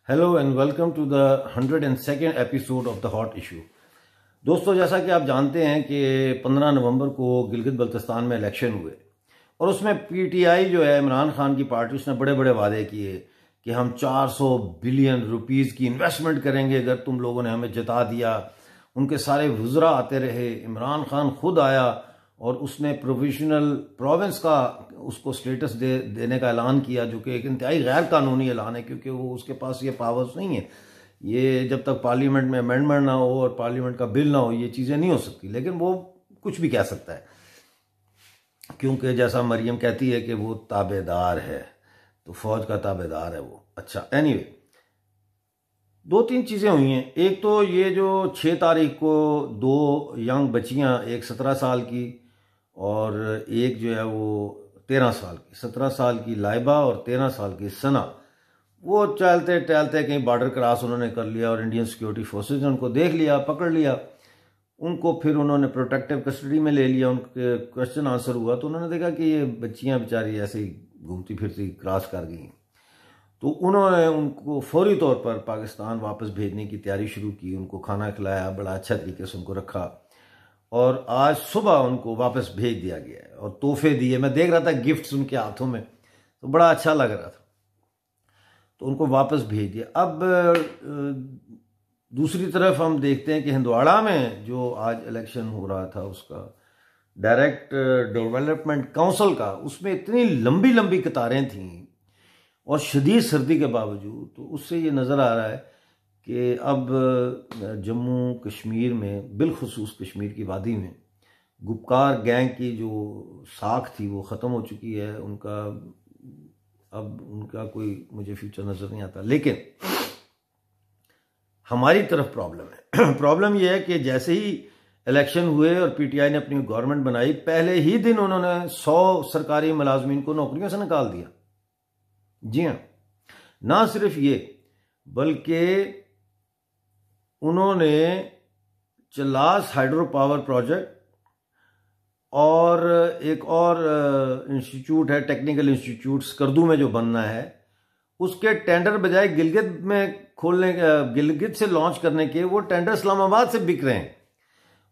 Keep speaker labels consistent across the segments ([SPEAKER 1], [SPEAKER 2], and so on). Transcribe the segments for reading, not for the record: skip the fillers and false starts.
[SPEAKER 1] Hello and welcome to the 102nd episode of the hot issue. दोस्तों, जैसा कि आप जानते हैं कि 15 नवंबर को गिलगित बल्तिस्तान में इलेक्शन हुए और उसमें पीटीआई जो है इमरान खान की पार्टी, उसने बड़े बड़े वादे किए कि हम 400 बिलियन रुपीस की इन्वेस्टमेंट करेंगे अगर तुम लोगों ने हमें जिता दिया। उनके सारे वुज़रा आते रहे, इमरान खान खुद आया और उसने प्रोविजनल प्रोविंस का उसको स्टेटस देने का ऐलान किया, जो कि एक इंतहाई गैर कानूनी ऐलान है क्योंकि वो उसके पास ये पावर्स नहीं है। ये जब तक पार्लियामेंट में अमेंडमेंट ना हो और पार्लियामेंट का बिल ना हो ये चीज़ें नहीं हो सकती, लेकिन वो कुछ भी कह सकता है क्योंकि जैसा मरियम कहती है कि वो ताबेदार है, तो फौज का ताबेदार है वो। अच्छा, एनीवे, दो तीन चीज़ें हुई हैं। एक तो ये जो 6 तारीख को दो यंग बच्चियां, एक 17 साल की और एक जो है वो 13 साल की, 17 साल की लाइबा और 13 साल की सना, वो चलते टहलते कहीं बॉर्डर क्रॉस उन्होंने कर लिया और इंडियन सिक्योरिटी फोर्सेज ने उनको देख लिया, पकड़ लिया। उनको फिर उन्होंने प्रोटेक्टिव कस्टडी में ले लिया। उनके क्वेश्चन आंसर हुआ तो उन्होंने देखा कि ये बच्चियां बेचारी ऐसे ही घूमती फिरती क्रॉस कर गई, तो उन्होंने उनको फौरी तौर पर पाकिस्तान वापस भेजने की तैयारी शुरू की। उनको खाना खिलाया, बड़ा अच्छा तरीके से उनको रखा और आज सुबह उनको वापस भेज दिया गया है और तोहफे दिए। मैं देख रहा था गिफ्ट्स उनके हाथों में, तो बड़ा अच्छा लग रहा था, तो उनको वापस भेज दिया। अब दूसरी तरफ हम देखते हैं कि हंदवाड़ा में जो आज इलेक्शन हो रहा था उसका डायरेक्ट डेवलपमेंट काउंसिल का, उसमें इतनी लंबी लंबी कतारें थीं और शदीद सर्दी के बावजूद, तो उससे ये नज़र आ रहा है कि अब जम्मू कश्मीर में, बिलखुसूस कश्मीर की वादी में, गुपकार गैंग की जो साख थी वो ख़त्म हो चुकी है। अब उनका कोई मुझे फ्यूचर नज़र नहीं आता। लेकिन हमारी तरफ प्रॉब्लम है। प्रॉब्लम यह है कि जैसे ही इलेक्शन हुए और पीटीआई ने अपनी गवर्नमेंट बनाई, पहले ही दिन उन्होंने 100 सरकारी मुलाजमीन को नौकरियों से निकाल दिया। जी हाँ, ना सिर्फ ये बल्कि उन्होंने चलास हाइड्रो पावर प्रोजेक्ट और एक और इंस्टीट्यूट है, टेक्निकल इंस्टीट्यूट स्कर्दू में जो बनना है, उसके टेंडर बजाय गिलगित में खोलने, गिलगित से लॉन्च करने के, वो टेंडर इस्लामाबाद से बिक रहे हैं।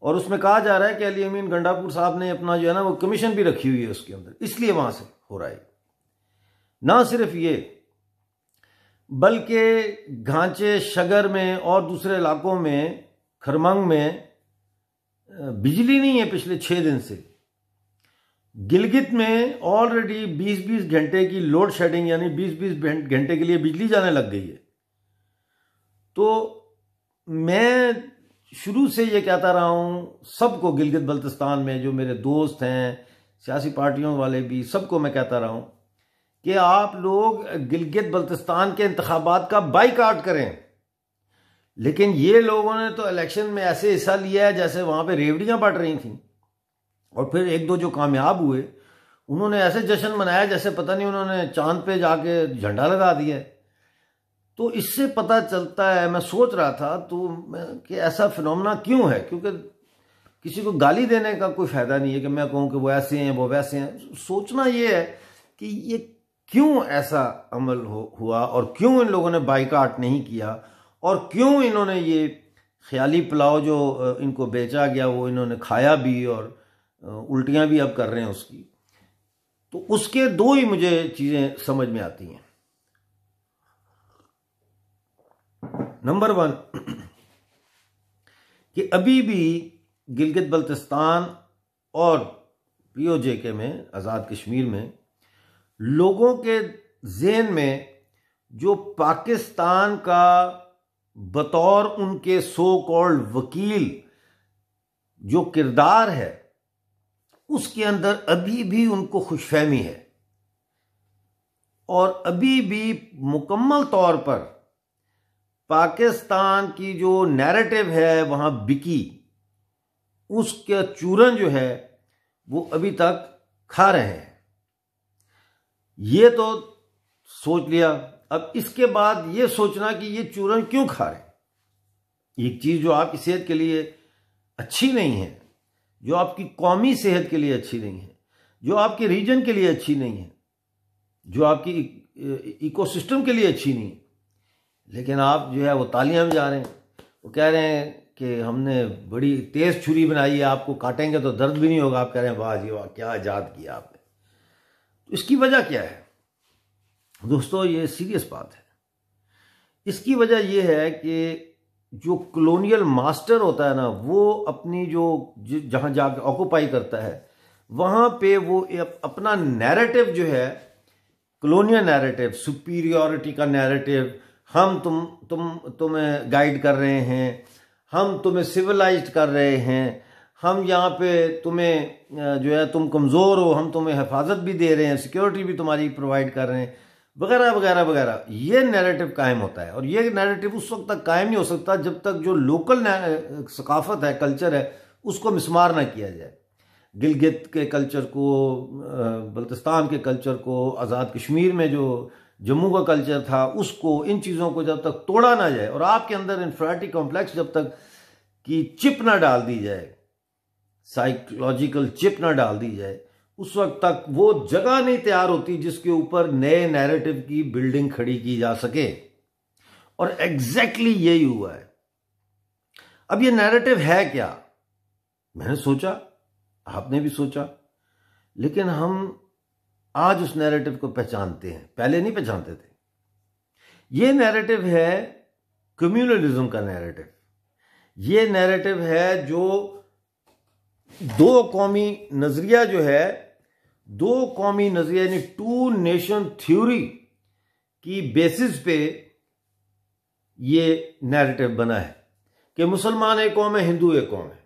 [SPEAKER 1] और उसमें कहा जा रहा है कि अली अमीन गंडापुर साहब ने अपना जो है ना वो कमीशन भी रखी हुई है उसके अंदर, इसलिए वहां से हो रहा है। ना सिर्फ ये बल्कि घांचे, शगर में और दूसरे इलाकों में, खरमंग में बिजली नहीं है पिछले 6 दिन से। गिलगित में ऑलरेडी 20-20 घंटे की लोड शेडिंग, यानी 20-20 घंटे के लिए बिजली जाने लग गई है। तो मैं शुरू से ये कहता रहा हूं सबको, गिलगित बल्तिस्तान में जो मेरे दोस्त हैं, सियासी पार्टियों वाले भी, सबको मैं कहता रहा हूं कि आप लोग गिलगित बल्तिस्तान के इंतखाबात का बाइकाट करें। लेकिन ये लोगों ने तो इलेक्शन में ऐसे हिस्सा लिया है जैसे वहां पे रेवड़ियां बढ़ रही थी, और फिर एक दो जो कामयाब हुए उन्होंने ऐसे जश्न मनाया जैसे पता नहीं उन्होंने चांद पे जाके झंडा लगा दिया। तो इससे पता चलता है, मैं सोच रहा था तो कि ऐसा फिनोमेना क्यों है, क्योंकि किसी को गाली देने का कोई फायदा नहीं है कि मैं कहूं कि वो ऐसे हैं वो वैसे हैं। सोचना ये है कि ये क्यों ऐसा अमल हुआ और क्यों इन लोगों ने बाइकाट नहीं किया और क्यों इन्होंने ये ख्याली पुलाव जो इनको बेचा गया वो इन्होंने खाया भी और उल्टियां भी अब कर रहे हैं उसकी। तो उसके दो ही मुझे चीजें समझ में आती हैं। नंबर 1 कि अभी भी गिलगित बल्तिस्तान और पीओजे में, आज़ाद कश्मीर में, लोगों के ज़हन में जो पाकिस्तान का बतौर उनके सो कॉल्ड वकील जो किरदार है, उसके अंदर अभी भी उनको खुशफहमी है और अभी भी मुकम्मल तौर पर पाकिस्तान की जो नैरेटिव है वहां बिकी, उसका चूरन जो है वो अभी तक खा रहे हैं। ये तो सोच लिया, अब इसके बाद ये सोचना कि ये चूरन क्यों खा रहे हैं। एक चीज जो आपकी सेहत के लिए अच्छी नहीं है, जो आपकी कौमी सेहत के लिए अच्छी नहीं है, जो आपके रीजन के लिए अच्छी नहीं है, जो आपकी इकोसिस्टम के लिए अच्छी नहीं है, लेकिन आप जो है वो तालियां बजा रहे हैं, वो कह रहे हैं कि हमने बड़ी तेज छुरी बनाई है, आपको काटेंगे तो दर्द भी नहीं होगा। आप कह रहे हैं वाह जी वाह, क्या इजाद किया आपने। तो इसकी वजह क्या है दोस्तों? ये सीरियस बात है। इसकी वजह यह है कि जो कॉलोनियल मास्टर होता है ना, वो अपनी जो जहां जाके ऑक्युपाई करता है, वहां पे वो अपना नैरेटिव जो है, कॉलोनियल नैरेटिव, सुपीरियरिटी का नैरेटिव, हम तुम्हें गाइड कर रहे हैं, हम तुम्हें सिविलाइज्ड कर रहे हैं, हम यहाँ पे तुम्हें जो है तुम कमज़ोर हो, हम तुम्हें हिफाजत भी दे रहे हैं, सिक्योरिटी भी तुम्हारी प्रोवाइड कर रहे हैं, वगैरह वगैरह वगैरह। ये नैरेटिव कायम होता है। और ये नैरेटिव उस वक्त तक कायम नहीं हो सकता जब तक जो लोकल सकाफत है, कल्चर है, उसको मिसमार ना किया जाए। गिलगित के कल्चर को, बल्तिस्तान के कल्चर को, आज़ाद कश्मीर में जो जम्मू का कल्चर था उसको, इन चीज़ों को जब तक तोड़ा ना जाए और आपके अंदर इन्फीरियरिटी कॉम्प्लेक्स जब तक की चिप ना डाल दी जाए, साइकोलॉजिकल चिप ना डाल दी जाए, उस वक्त तक वो जगह नहीं तैयार होती जिसके ऊपर नए नैरेटिव की बिल्डिंग खड़ी की जा सके। और एग्जैक्टली यही हुआ है। अब ये नैरेटिव है क्या? मैंने सोचा, आपने भी सोचा, लेकिन हम आज उस नैरेटिव को पहचानते हैं, पहले नहीं पहचानते थे। ये नैरेटिव है कम्युनलिज्म का नैरेटिव। ये नैरेटिव है जो दो कौमी नजरिया जो है, दो कौमी नजरिया यानी टू नेशन थ्योरी की बेसिस पे ये नैरेटिव बना है कि मुसलमान एक कौम है, हिंदू एक कौम है,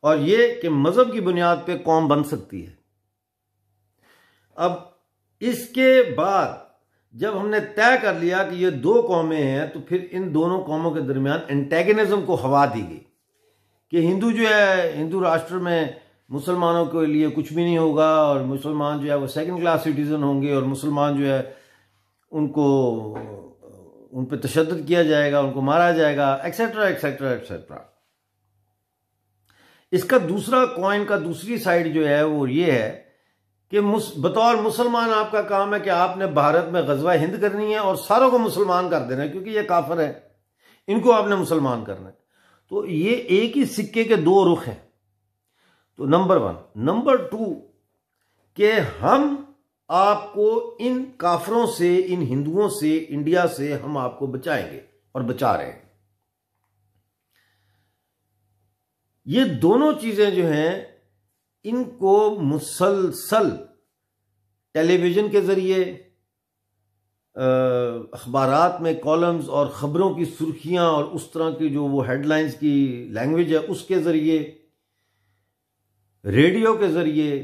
[SPEAKER 1] और ये कि मजहब की बुनियाद पे कौम बन सकती है। अब इसके बाद जब हमने तय कर लिया कि ये दो कौमें हैं, तो फिर इन दोनों कौमों के दरमियान एंटेगनिज्म को हवा दी गई कि हिंदू जो है, हिंदू राष्ट्र में मुसलमानों के लिए कुछ भी नहीं होगा, और मुसलमान जो है वो सेकंड क्लास सिटीजन होंगे, और मुसलमान जो है उनको उन पर तशद्दुद किया जाएगा, उनको मारा जाएगा, एक्सेट्रा एक्सेट्रा एक्सेट्रा। इसका दूसरा कॉइन का दूसरी साइड जो है वो ये है कि बतौर मुसलमान आपका काम है कि आपने भारत में गजवा हिंद करनी है और सारों को मुसलमान कर देना है, क्योंकि ये काफिर है, इनको आपने मुसलमान करना है। तो ये एक ही सिक्के के दो रुख हैं। तो नंबर 1। नंबर 2 कि हम आपको इन काफिरों से, इन हिंदुओं से, इंडिया से हम आपको बचाएंगे और बचा रहे हैं। ये दोनों चीजें जो हैं, इनको मुसलसल टेलीविजन के जरिए, अखबारात में कॉलम्स और ख़बरों की सुर्खियां और उस तरह की जो वो हेडलाइंस की लैंग्वेज है उसके ज़रिए, रेडियो के ज़रिए,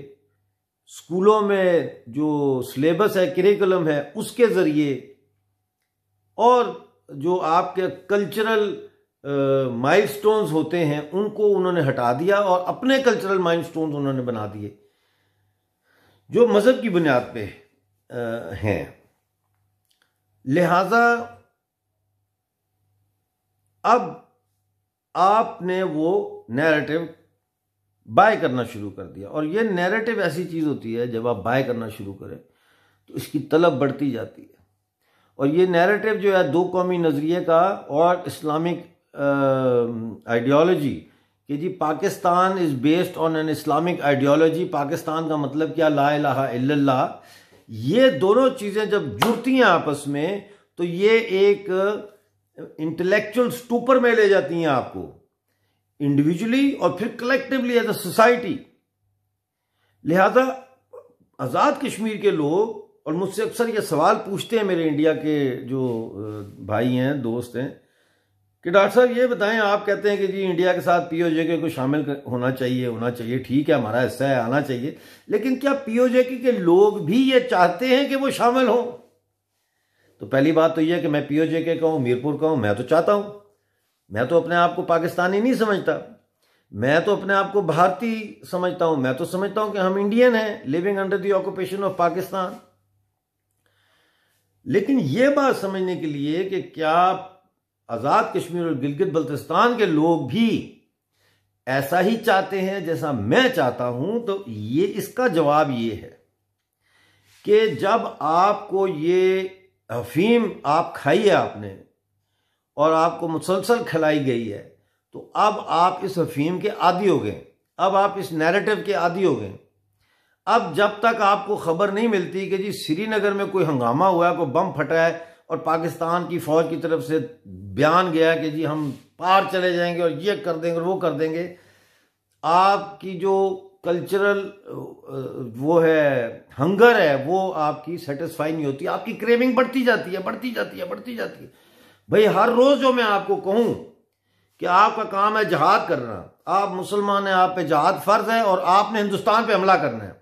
[SPEAKER 1] स्कूलों में जो सिलेबस है, करिकुलम है, उसके ज़रिए, और जो आपके कल्चरल माइलस्टोन्स होते हैं उनको उन्होंने हटा दिया और अपने कल्चरल माइलस्टोन्स उन्होंने बना दिए जो मज़हब की बुनियाद पे हैं। लिहाजा अब आपने वो नैरेटिव बाय करना शुरू कर दिया, और ये नैरेटिव ऐसी चीज़ होती है जब आप बाय करना शुरू करें तो इसकी तलब बढ़ती जाती है। और ये नैरेटिव जो है दो कौमी नज़रिए का और इस्लामिक आइडियोलॉजी कि जी Pakistan is based on an Islamic ideology, Pakistan का मतलब क्या, ला इलाहा इल्लल्लाह, ये दोनों चीज़ें जब जुड़ती हैं आपस में तो ये एक इंटेलेक्चुअल स्टूपर में ले जाती हैं आपको, इंडिविजुअली और फिर कलेक्टिवली एज अ सोसाइटी। लिहाजा आज़ाद कश्मीर के लोग, और मुझसे अक्सर ये सवाल पूछते हैं मेरे इंडिया के जो भाई हैं, दोस्त हैं, कि डॉक्टर साहब ये बताएं, आप कहते हैं कि जी इंडिया के साथ पीओजेके को शामिल होना चाहिए, ठीक है, हमारा हिस्सा है, आना चाहिए, लेकिन क्या पीओजेके के लोग भी ये चाहते हैं कि वो शामिल हों? तो पहली बात तो यह है कि मैं पीओजेके का हूं, मीरपुर का हूं, मैं तो चाहता हूं, मैं तो अपने आप को पाकिस्तानी नहीं समझता, मैं तो अपने आप को भारतीय समझता हूं, मैं तो समझता हूं कि हम इंडियन हैं living under the occupation of Pakistan. लेकिन यह बात समझने के लिए कि क्या आज़ाद कश्मीर और गिलगित बल्तिस्तान के लोग भी ऐसा ही चाहते हैं जैसा मैं चाहता हूं, तो ये इसका जवाब ये है कि जब आपको ये अफीम आप खाई है आपने और आपको मुसलसल खिलाई गई है, तो अब आप इस अफीम के आदी हो गए, अब आप इस नैरेटिव के आदी हो गए। अब जब तक आपको खबर नहीं मिलती कि जी श्रीनगर में कोई हंगामा हुआ है, कोई बम फटा है और पाकिस्तान की फौज की तरफ से बयान गया कि जी हम पार चले जाएंगे और ये कर देंगे और वो कर देंगे, आपकी जो कल्चरल वो है हंगर है वो आपकी सेटिस्फाई नहीं होती, आपकी क्रेविंग बढ़ती जाती है, बढ़ती जाती है, बढ़ती जाती है। भाई हर रोज जो मैं आपको कहूं कि आपका काम है जिहाद करना, आप मुसलमान हैं, आप पे जिहाद फर्ज है और आपने हिंदुस्तान पे हमला करना है।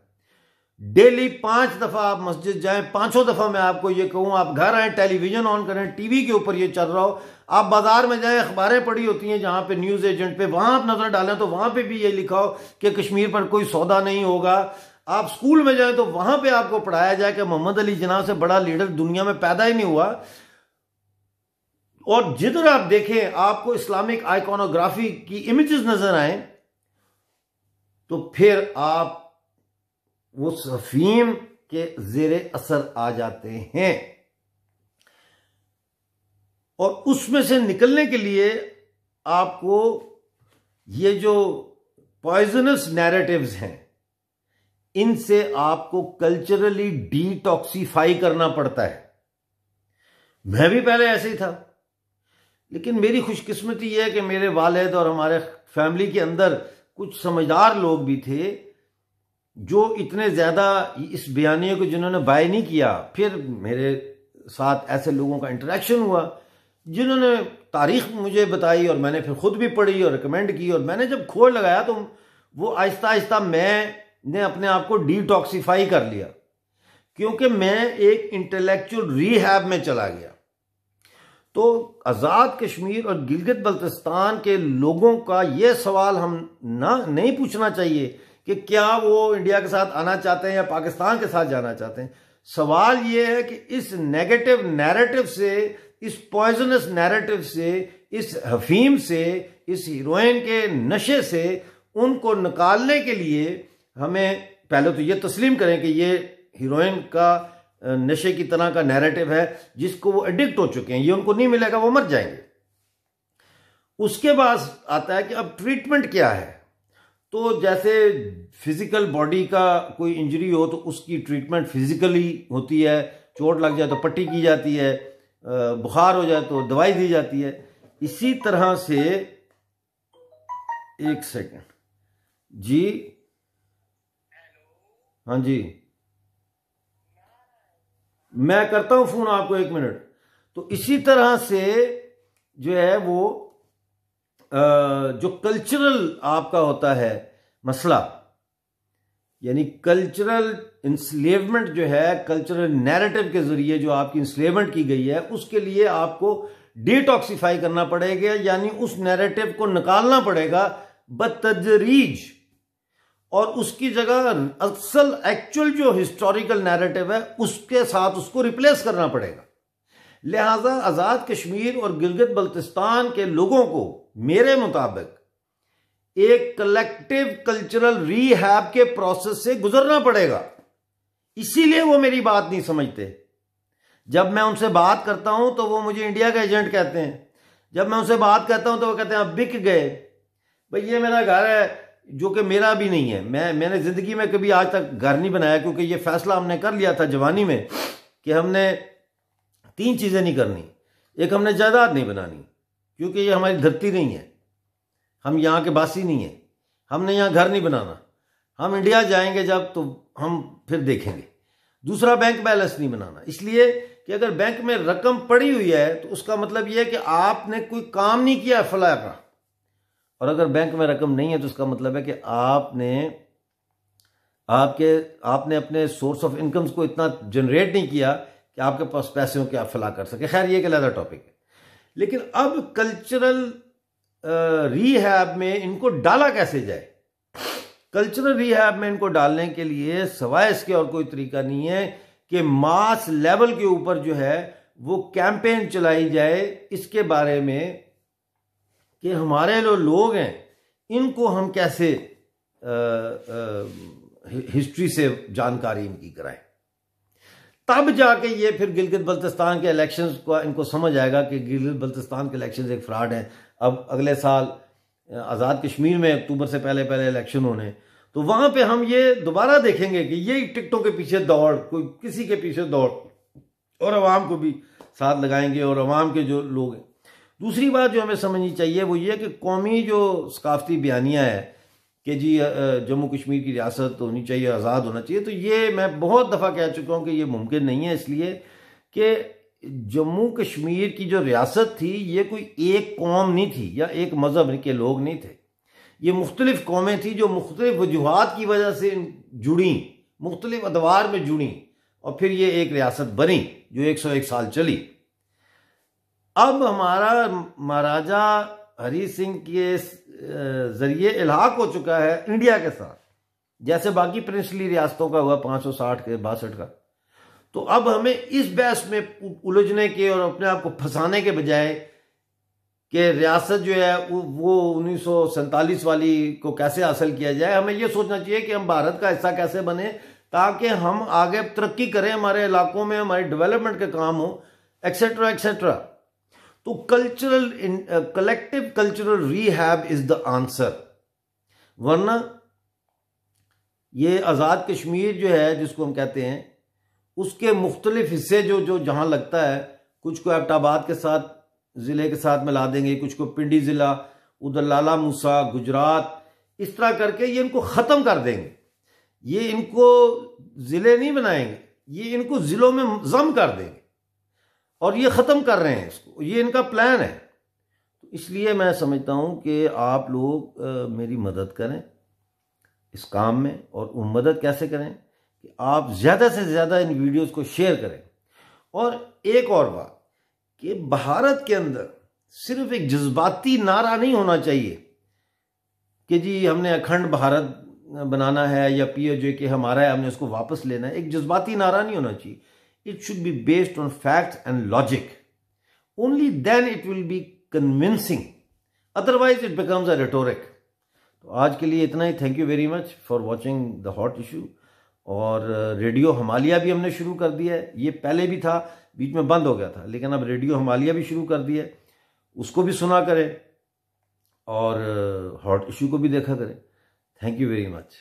[SPEAKER 1] डेली 5 दफा आप मस्जिद जाएं, 5 दफा मैं आपको ये कहूं, आप घर आए, टेलीविजन ऑन करें, टीवी के ऊपर ये चल रहा हो, आप बाजार में जाएं, अखबारें पड़ी होती हैं जहां पे न्यूज एजेंट पे, वहां आप नजर डालें तो वहां पे भी ये लिखा हो कि कश्मीर पर कोई सौदा नहीं होगा। आप स्कूल में जाएं तो वहां पे आपको पढ़ाया जाए कि मोहम्मद अली जिन्ना से बड़ा लीडर दुनिया में पैदा ही नहीं हुआ। और जिधर आप देखें आपको इस्लामिक आइकॉनोग्राफी की इमेजेस नजर आए, तो फिर आप वो अफीम के जेरे असर आ जाते हैं। और उसमें से निकलने के लिए आपको ये जो पॉइजनस नैरेटिव्स हैं, इनसे आपको कल्चरली डिटॉक्सिफाई करना पड़ता है। मैं भी पहले ऐसे ही था, लेकिन मेरी खुशकिस्मती यह है कि मेरे वालिद और हमारे फैमिली के अंदर कुछ समझदार लोग भी थे जो इतने ज्यादा इस बयानिए को जिन्होंने बाय नहीं किया। फिर मेरे साथ ऐसे लोगों का इंटरेक्शन हुआ जिन्होंने तारीख मुझे बताई और मैंने फिर खुद भी पढ़ी और रिकमेंड की, और मैंने जब खोज लगाया तो वो आहिस्ता आहिस्ता मैंने अपने आप को डिटॉक्सिफाई कर लिया, क्योंकि मैं एक इंटेलेक्चुअल रिहैब में चला गया। तो आज़ाद कश्मीर और गिलगित बल्तिस्तान के लोगों का ये सवाल हम नहीं पूछना चाहिए कि क्या वो इंडिया के साथ आना चाहते हैं या पाकिस्तान के साथ जाना चाहते हैं। सवाल ये है कि इस नेगेटिव नैरेटिव से, इस पॉइजनस नैरेटिव से, इस हफीम से, इस हीरोइन के नशे से उनको निकालने के लिए हमें पहले तो ये तस्लीम करें कि ये हीरोइन का नशे की तरह का नैरेटिव है जिसको वो एडिक्ट हो चुके हैं, ये उनको नहीं मिलेगा, वो मर जाएंगे। उसके बाद आता है कि अब ट्रीटमेंट क्या है। तो जैसे फिजिकल बॉडी का कोई इंजरी हो तो उसकी ट्रीटमेंट फिजिकली होती है, चोट लग जाए तो पट्टी की जाती है, बुखार हो जाए तो दवाई दी जाती है। इसी तरह से एक सेकंड जी, हाँ जी, मैं करता हूं फोन आपको 1 मिनट। तो इसी तरह से जो है वो जो कल्चरल आपका होता है मसला, यानी कल्चरल इंस्लेवमेंट जो है, कल्चरल नैरेटिव के जरिए जो आपकी इंस्लेवमेंट की गई है, उसके लिए आपको डिटॉक्सिफाई करना पड़ेगा, यानी उस नैरेटिव को निकालना पड़ेगा बतदरीज, और उसकी जगह असल एक्चुअल जो हिस्टोरिकल नैरेटिव है उसके साथ उसको रिप्लेस करना पड़ेगा। लिहाजा आज़ाद कश्मीर और गिलगित बल्तिस्तान के लोगों को मेरे मुताबिक एक कलेक्टिव कल्चरल रीहैब के प्रोसेस से गुजरना पड़ेगा। इसीलिए वो मेरी बात नहीं समझते। जब मैं उनसे बात करता हूं तो वो मुझे इंडिया का एजेंट कहते हैं, जब मैं उनसे बात करता हूं तो वो कहते हैं आप बिक गए। भाई ये मेरा घर है जो कि मेरा भी नहीं है, मैंने जिंदगी में कभी आज तक घर नहीं बनाया, क्योंकि ये फैसला हमने कर लिया था जवानी में कि हमने 3 चीजें नहीं करनी। एक, हमने जायदाद नहीं बनानी क्योंकि ये हमारी धरती नहीं है, हम यहाँ के बासी नहीं है, हमने यहाँ घर नहीं बनाना, हम इंडिया जाएंगे जब तो हम फिर देखेंगे। दूसरा, बैंक बैलेंस नहीं बनाना, इसलिए कि अगर बैंक में रकम पड़ी हुई है तो उसका मतलब यह है कि आपने कोई काम नहीं किया फला का, और अगर बैंक में रकम नहीं है तो उसका मतलब है कि आपने अपने सोर्स ऑफ इनकम्स को इतना जनरेट नहीं किया कि आपके पास पैसे हो कि आप फला कर सके। खैर ये एक अलग टॉपिक है। लेकिन अब कल्चरल रीहैब में इनको डाला कैसे जाए? कल्चरल रिहैब में इनको डालने के लिए सवाए इसके और कोई तरीका नहीं है कि मास लेवल के ऊपर जो है वो कैंपेन चलाई जाए इसके बारे में कि हमारे जो लोग हैं इनको हम कैसे हिस्ट्री से जानकारी इनकी कराएं, तब जाके ये फिर गिलगित बल्तिस्तान के इलेक्शंस को इनको समझ आएगा कि गिलगित बल्तिस्तान के इलेक्शंस एक फ्रॉड है। अब अगले साल आज़ाद कश्मीर में अक्टूबर से पहले पहले इलेक्शन होने, तो वहां पे हम ये दोबारा देखेंगे कि ये टिकटों के पीछे दौड़, कोई किसी के पीछे दौड़, और अवाम को भी साथ लगाएंगे और अवाम के जो लोग हैं। दूसरी बात जो हमें समझनी चाहिए वो ये कि कौमी जो सकाफती बयानिया है कि जी जम्मू कश्मीर की रियासत होनी चाहिए, आज़ाद होना चाहिए, तो ये मैं बहुत दफ़ा कह चुका हूँ कि ये मुमकिन नहीं है, इसलिए कि जम्मू कश्मीर की जो रियासत थी ये कोई एक कौम नहीं थी या एक मज़हब के लोग नहीं थे। ये मुख्तलिफ कौमें थी जो मुख्तलिफ वजूहात की वजह से जुड़ी, मुख्तलिफ अदवार में जुड़ी, और फिर ये एक रियासत बनी जो 101 साल चली। अब हमारा महाराजा हरी सिंह के जरिए इल्हाक हो चुका है इंडिया के साथ, जैसे बाकी प्रिंसली रियासतों का हुआ 560 के 62 का। तो अब हमें इस बहस में उलझने के और अपने आप को फंसाने के बजाय कि रियासत जो है वो 1947 वाली को कैसे हासिल किया जाए, हमें ये सोचना चाहिए कि हम भारत का हिस्सा कैसे बने ताकि हम आगे तरक्की करें, हमारे इलाकों में हमारी डेवलपमेंट के काम हो, एक्सेट्रा एक्सेट्रा। तो collective cultural rehab is the answer, वरना ये आज़ाद कश्मीर जो है जिसको हम कहते हैं उसके मुख्तलिफ हिस्से जो जहां लगता है, कुछ को एबटाबाद के साथ ज़िले के साथ मिला देंगे, कुछ को पिंडी ज़िला, उधर लाला मूसा, गुजरात, इस तरह करके ये इनको ख़त्म कर देंगे। ये इनको ज़िले नहीं बनाएंगे, ये इनको ज़िलों में जम कर देंगे, और ये ख़त्म कर रहे हैं इसको, ये इनका प्लान है। तो इसलिए मैं समझता हूँ कि आप लोग मेरी मदद करें इस काम में। और वो मदद कैसे करें कि आप ज़्यादा से ज़्यादा इन वीडियोस को शेयर करें। और एक और बात कि भारत के अंदर सिर्फ एक जज्बाती नारा नहीं होना चाहिए कि जी हमने अखंड भारत बनाना है या POJ हमारा है, हमने उसको वापस लेना है। एक जज्बाती नारा नहीं होना चाहिए। It should be based on facts and logic. Only then it will be convincing. Otherwise it becomes a rhetoric. तो आज के लिए इतना ही। Thank you very much for watching the hot issue. और रेडियो हिमालय भी हमने शुरू कर दिया है। ये पहले भी था, बीच में बंद हो गया था, लेकिन अब रेडियो हिमालय भी शुरू कर दिया है। उसको भी सुना करें और हॉट इशू को भी देखा करें। Thank you very much.